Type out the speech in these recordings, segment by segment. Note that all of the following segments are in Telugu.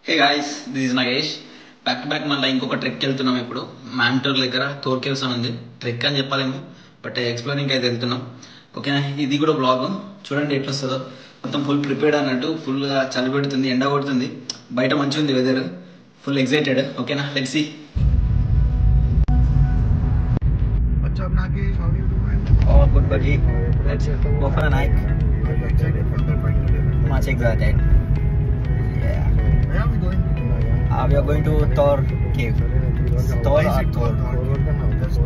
Hey guys, this is Nagesh. Back to back మళ్ళీ ఇంకొక ట్రెక్కి వెళ్తున్నాం. ఇప్పుడు మ్యాంటూర్ దగ్గర థోర్ కేవ్స్ అని ఉంది. ట్రెక్ అని చెప్పాలేము, బట్ ఎక్స్ప్లోరింగ్ అయితే వెళ్తున్నాం. ఓకేనా, ఇది కూడా బ్లాగ్ చూడండి ఎట్లా వస్తుందో. మొత్తం ఫుల్ ప్రిపేర్డ్ అన్నట్టు. ఫుల్గా చలి పెడుతుంది, ఎండ కొడుతుంది, బయట మంచిగా ఉంది వెదర్. Full excited. ఓకేనా, let's see. Oh, good buddy. Let's go for a hike. Much excited. Yeah. Where are we going? We are going to Thor cave. Thor or Thor?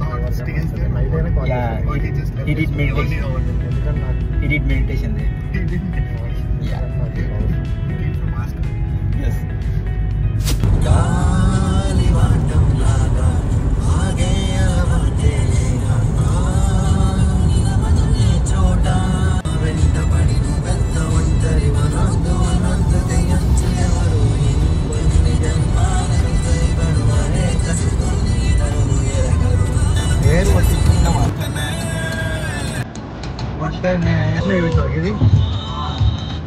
Thor stays there. Yeah, he did meditation. He did meditation there. He didn't get lost. Yeah. He came from Alaska. Yes. ఇది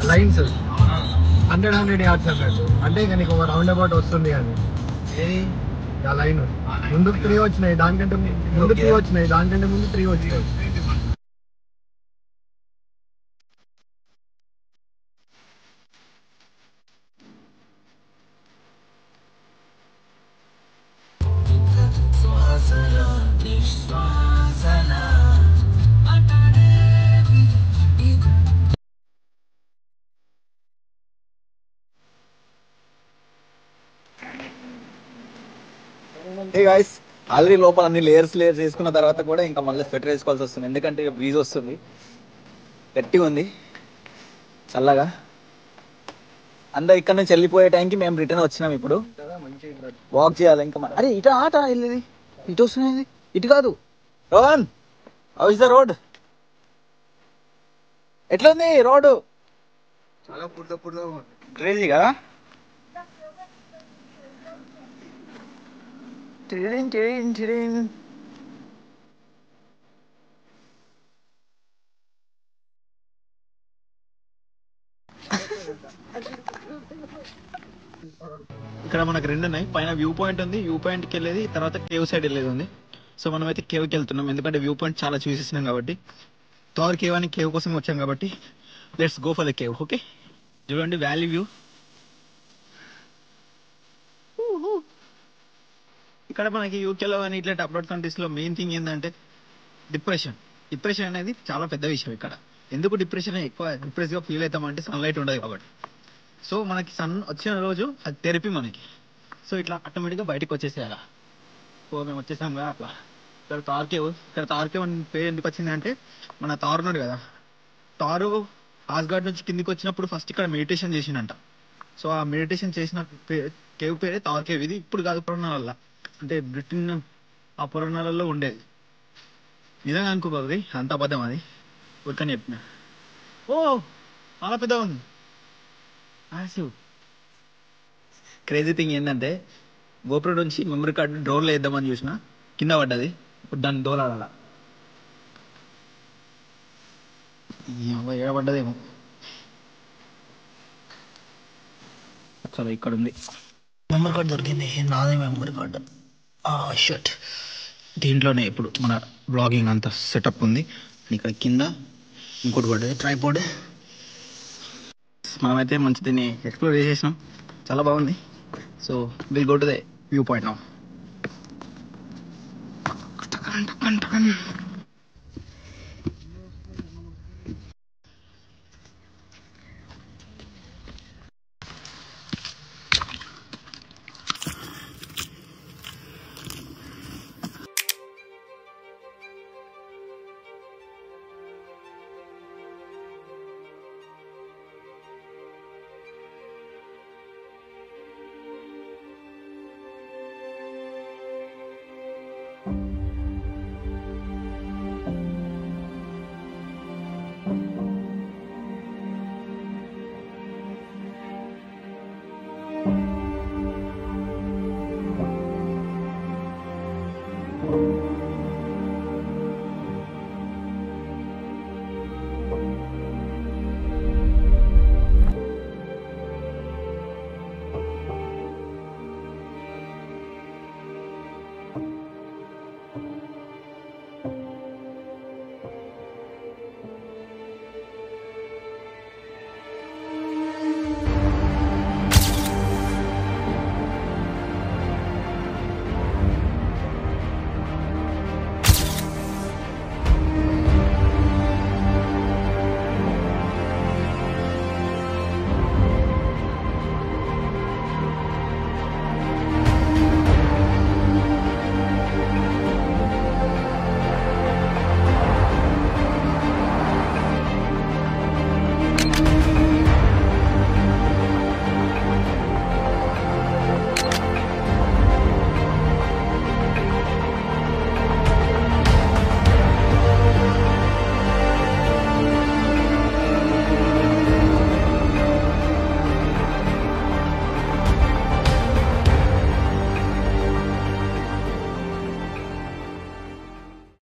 లైన్స్ 100 yards అన్నట్టు. అంటే ఇక నీకు ఒక రౌండ్ అబౌట్ వస్తుంది అని ఆ లైన్ ముందుకు 3 వచ్చినాయి, దానికంటే ముందు 3 వచ్చినాయి, దానికంటే ముందు 3 వచ్చినాయి. హే గాయ్స్, ఆల్రెడీ లోపల అన్ని లేయర్స్ వేసుకున్న తర్వాత కూడా ఇంకా మళ్ళీ స్వెటర్ వేసుకోవాల్సి వస్తుంది. ఎందుకంటే బ్రీజ్ వస్తుంది, గట్టిగా ఉంది, చల్లగా. అందరు ఇక్కడ నుంచి వెళ్ళిపోయే టైంకి మేము రిటర్న్ వచ్చినాం. ఇప్పుడు వాక్ చేయాలి ఇంకా. అరే ఇటు ఆట వెళ్ళేది, ఇటు వస్తున్నాయి, ఇటు కాదు. Rohan, how is the road? ఎట్లుంది రోడ్డు? చాలా పుర్దా క్రేజీ కదా. ఇక్కడ మనకు రెండు ఉన్నాయి. పైన వ్యూ పాయింట్ ఉంది, వ్యూ పాయింట్కి వెళ్ళేది, తర్వాత కేవ్ సైడ్ వెళ్ళేది ఉంది. సో మనం అయితే కేవ్కి వెళ్తున్నాం, ఎందుకంటే వ్యూ పాయింట్ చాలా చూసేసినాం కాబట్టి. థోర్ కేవ్ అని కేవ్ కోసం వచ్చాం కాబట్టి let's go for the cave. Okay, చూడండి వ్యాలీ వ్యూ. ఇక్కడ మనకి యూకేలో కానీ ఇట్లా అబ్రాడ్ కంట్రీస్లో మెయిన్ థింగ్ ఏంటంటే డిప్రెషన్ అనేది చాలా పెద్ద విషయం ఇక్కడ. ఎందుకు ఎక్కువ డిప్రెస్గా ఫీల్ అవుతామంటే సన్లైట్ ఉండదు కాబట్టి. సో మనకి సన్ వచ్చిన రోజు అది థెరపీ మనకి. సో ఇట్లా ఆటోమేటిక్గా బయటకు వచ్చేసేయాలి. సో మేము వచ్చేసాం కదా అట్లా. ఇక్కడ థార్ కేవ్ అని పేరు ఎందుకు వచ్చింది అంటే, మన థార్ ఉన్నాడు కదా, థారు ఆస్గార్డ్ నుంచి కిందికి వచ్చినప్పుడు ఫస్ట్ ఇక్కడ మెడిటేషన్ చేసిండంట. సో ఆ మెడిటేషన్ చేసిన కేవ్ పేరే థార్ కేవ్. ఇది ఇప్పుడు కాదు, పురాణాలలో, అంటే బ్రిటన్ ఆ పురాణాలలో ఉండేది. నిజంగా అనుకోకూడదు, అంత అబద్ధం అది, ఊరికని చెప్పిన. ఓ చాలా పెద్దగా ఉంది. క్రేజీ థింగ్ ఏంటంటే, గోపురం నుంచి మెమరీ కార్డు డ్రోన్లో వేద్దామని చూసిన, కింద పడ్డది. ఇప్పుడు దాన్ని దోలాడాల. ఏడబడ్డదేమో. సరే, ఇక్కడ ఉంది మెమరీ కార్డు, దొరికింది. నాదే మెమరీ కార్డు. షర్ట్ దీంట్లోనే ఇప్పుడు మన బ్లాగింగ్ అంతా సెటప్ ఉంది. ఇక్కడ కింద ఇంకోటి పడ్డది, ట్రైపాడ్. మనమైతే మంచి దీన్ని ఎక్స్ప్లోర్ చేసేసినాం, చాలా బాగుంది. So will go to the view point now.